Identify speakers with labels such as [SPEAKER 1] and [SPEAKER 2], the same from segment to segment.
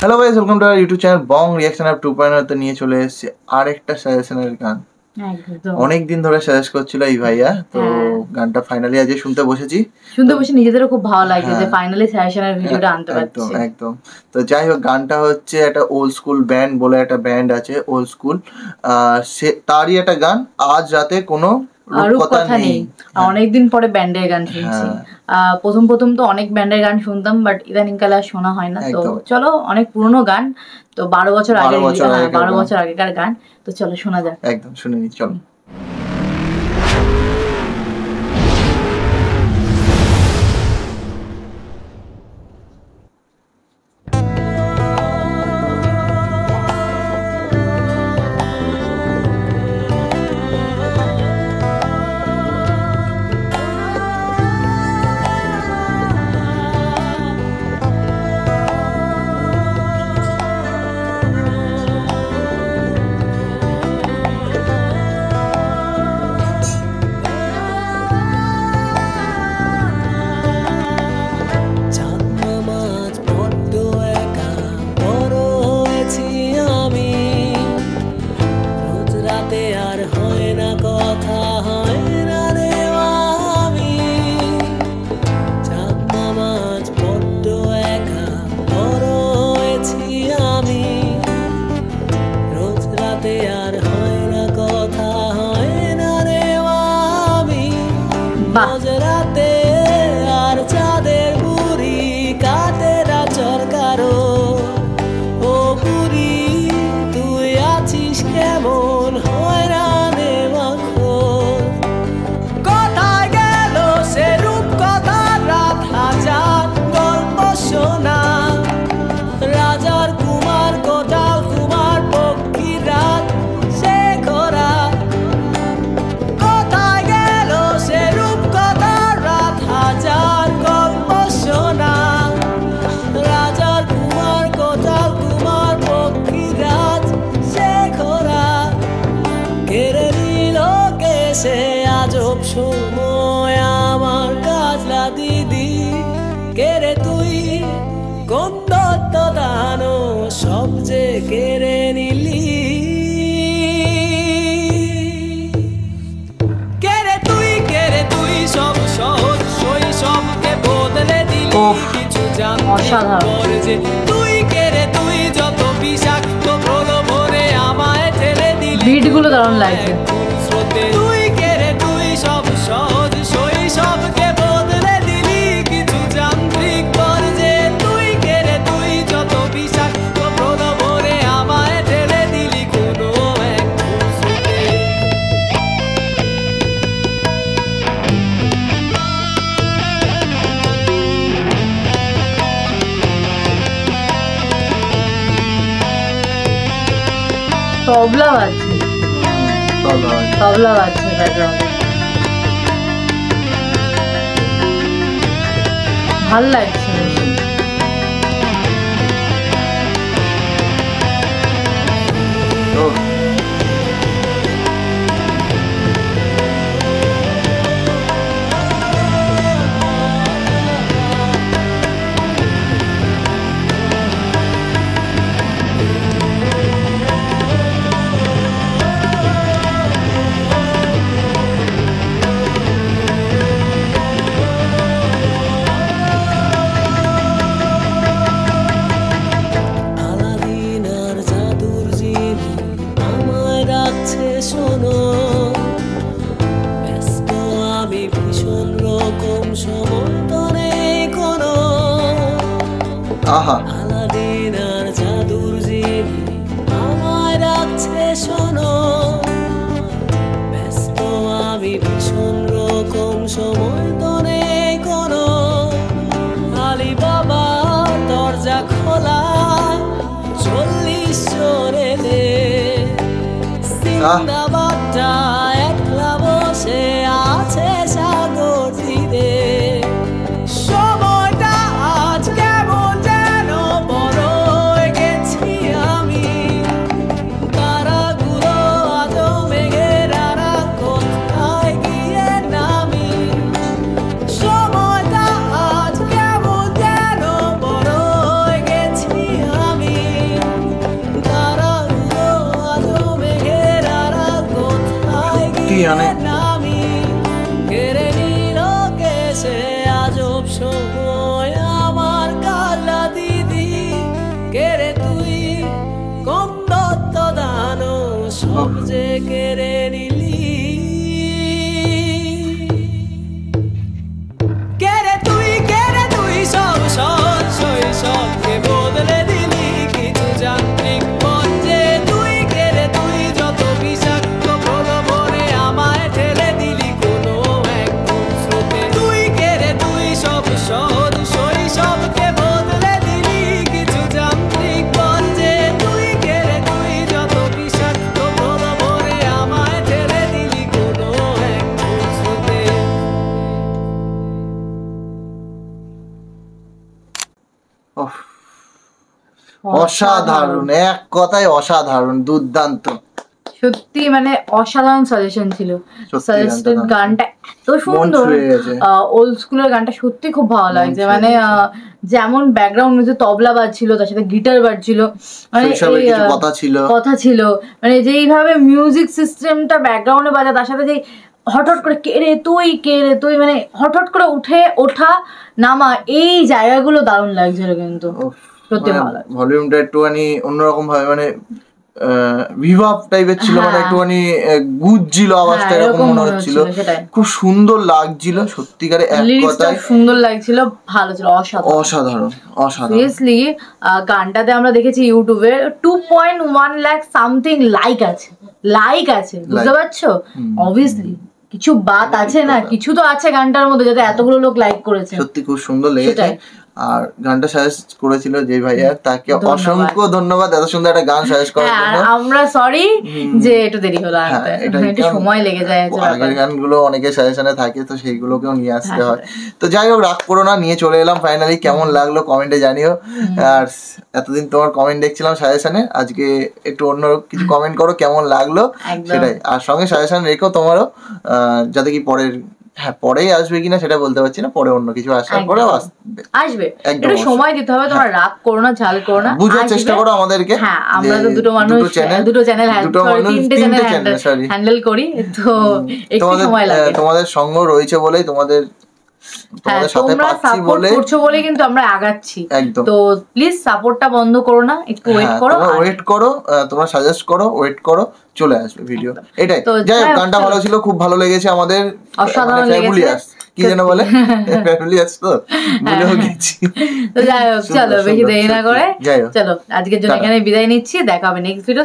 [SPEAKER 1] Hello guys, welcome to our YouTube channel Bong reaction of 2.0 তে নিয়ে চলে এসেছি আরেকটা সাজেশনের গান। অনেক দিন ধরে সাজেস্ট করছিল এই ভাইয়া, তো গানটা ফাইনালি আজ শুনতে বসেছি।
[SPEAKER 2] শুনতে বসে নিজেদেরও খুব ভালো লাগছে যে ফাইনালি সাজেশনের ভিডিওটা আনতে পারছি।
[SPEAKER 1] একদম। তো যাই হোক, গানটা হচ্ছে একটা ওল্ড স্কুল ব্যান্ড বলে একটা ব্যান্ড আছে, ওল্ড স্কুল, সে তারই একটা গান, আজ রাতে কোনো রূপকথা নেই।
[SPEAKER 2] অনেকদিন পরে ব্যান্ডের গান শুনছি। প্রথম তো অনেক ব্যান্ডের গান শুনতাম, বাট ইদানিং কালে আর শোনা হয় না। তো চলো, অনেক পুরনো গান, তো 12 বছর আগেকার গান, তো চলো শোনা যাক।
[SPEAKER 1] একদম শুনে নি, চলো।
[SPEAKER 3] রাতে আর চাঁদের বুড়ি কাতেরা চরকারো, ও বুড়ি তুই আছিস কেমন হয়রানে মাখো, কোথায় গেল সে রূপ কথার রাত, হাজার গল্প শোনা, রাজার কুমার কোটাল কুমার পক্ষী রাত সে খোরা, কোথায় গেল সে রূপ কথার রাত, হাজার গল্প শোনা, রাজার কুমার কোটাল কুমার পক্ষী রাত সে খোরা, কেড়ে নিল কে সে আজব সময় আমার কাজলা দিদি, কেড়ে তুই কোন দত্ত দানো সব যে কেড়ে নিলি, কেড়ে তুই সব সহজ শৈশবকে বদলে দিলি, কিছু জানতে পরে যে তুই কেড়ে তুই যত বিষাক্ত প্রলোভনে আমায় ঠেলে দিলি,
[SPEAKER 2] বিটগুলো দারুণ লাগছে।
[SPEAKER 3] তুই কেড়ে তুই সব সহজ শৈশবকে বদলে দিলি, কিছু যান্ত্রিক পর যে তুই কেড়ে তুই যত বিষাক্ত প্রলোভনে আমায় ঠেলে দিলি, কোনো এক স্রোতে।
[SPEAKER 2] তবলা বাজছে ব্যাকগ্রাউন্ডে, ভাল লাগছে।
[SPEAKER 3] আলাদিন আর জাদুর জিনি আমায় রাখছে শোনো, ব্যস্ত আমি ভীষণ রকম সময় তো নেই কোনো, আলাদিন আর জাদুর জিনি আমায় রাখছে শোনো, ব্যস্ত আমি ভীষণ রকম সময় তো নেই কোনো, আলি বাবা দরজা খোলা 40 চলে দে, সিন্দাবাদটা একলা বসে আছে সাগর তীরে, সময়টা আজ কেমন যেন বড় হয়ে গেছি আমি, তারাগুলো আজ মেঘের আড়া কোথায় গিয়ে নামি, সময়টা আজ কেমন যেন বড় হয়ে গেছি আমি,
[SPEAKER 1] অসাধারণ, এক কথায় অসাধারণ, দুর্দান্ত,
[SPEAKER 2] সত্যি মানে অসাধারণ সাজেশন ছিল। সাজেস্টেড গানটা এত সুন্দর, ওল্ড স্কুলের গানটা সত্যি খুব ভালো লাগছে। মানে যেমন ব্যাকগ্রাউন্ড মিউজিক তবলা বাজছিল, তার সাথে গিটার বাজছিল, মানে কথা ছিল, মানে যেইভাবে মিউজিক সিস্টেমটা ব্যাকগ্রাউন্ডে বাজা, তার সাথে যে হঠাৎ করে কে রে তুই, মানে হঠাৎ করে ওঠা নামা, এই জায়গাগুলো দারুণ লাগছিল কিন্তু সত্যি ভালো লাগছে।
[SPEAKER 1] ভলিউমটা একটুখানি অন্যরকম ভাবে মানে ভিভাব টাইপের ছিল, মানে একটুখানি গুজছিল আওয়াজটা, এরকম মনে হচ্ছিল, খুব সুন্দর লাগছিল সত্যিকারে, এক কথায়
[SPEAKER 2] সুন্দর লাগছিল, ভালো ছিল, অসাধারণ। সিরিয়াসলি গানটাতে আমরা দেখেছি ইউটিউবে 2.1 লাখ সামথিং লাইক আছে, বুঝতে পারছো? অবভিয়াসলি কিছু বাত আছে না, কিছু তো আছে গানটার মধ্যে, যাতে এতগুলো লোক লাইক করেছে,
[SPEAKER 1] সত্যি খুব সুন্দর লেগেছে। আর গানটা সাজেস্ট করেছিল যে ভাইয়া, তাকে অসংখ্য ধন্যবাদ এত সুন্দর একটা গান সাজেস্ট করার জন্য।
[SPEAKER 2] আমরা সরি যে একটু দেরি হলো, একটু সময় লেগে যায়,
[SPEAKER 1] আগের গানগুলো অনেকে সাজেশনে থাকে, তো সেইগুলোকেও নিয়ে আসতে হয়। তো যাই হোক, রাগ করো না, নিয়ে চলে এলাম ফাইনালি। কেমন লাগলো কমেন্টে জানিও। আর এতদিন তোমার কমেন্ট দেখছিলাম সাজেশনে, আজকে একটু অন্য কিছু কমেন্ট করো, কেমন লাগলো সেটাই। আর সঙ্গে সাজেশন রেখো তোমারও, যাতে কি পরেই আসবে কিনা সেটা বলতে পারছি না, পরে অন্য কিছু আসার পরে
[SPEAKER 2] আসবে, একটু সময় দিতে হবে। তোমার রাগ করো না, ঝাল করো না,
[SPEAKER 1] বুঝার চেষ্টা করো আমাদেরকে।
[SPEAKER 2] হ্যাঁ, আমরা তো দুটো চ্যানেল হ্যান্ডেল করি, তো একটু সময় লাগে।
[SPEAKER 1] তোমাদের সঙ্গ রয়েছে বলেই, তোমাদের সাথে পাচ্ছি বলে,
[SPEAKER 2] করছো বলে কিন্তু আমরা আগাচ্ছি। তো প্লিজ সাপোর্টটা বন্ধ করো না, একটু ওয়েট করো,
[SPEAKER 1] তোমরা সাজেস্ট করো, ওয়েট করো, চলে আসবে ভিডিও, এটাই। যাই হোক, গানটা ভালো ছিল, খুব ভালো লেগেছে আমাদের,
[SPEAKER 2] অসাধারণ লেগেছে।
[SPEAKER 1] কি যেন বলে, ফ্যামিলিয়াস তো ভুলেও গেছি।
[SPEAKER 2] তো যাই হোক, চলো বেশি দেরি না করে চলো আজকের জন্য এখানে বিদায় নিচ্ছি, দেখা হবে নেক্সট ভিডিও।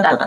[SPEAKER 2] টাটা।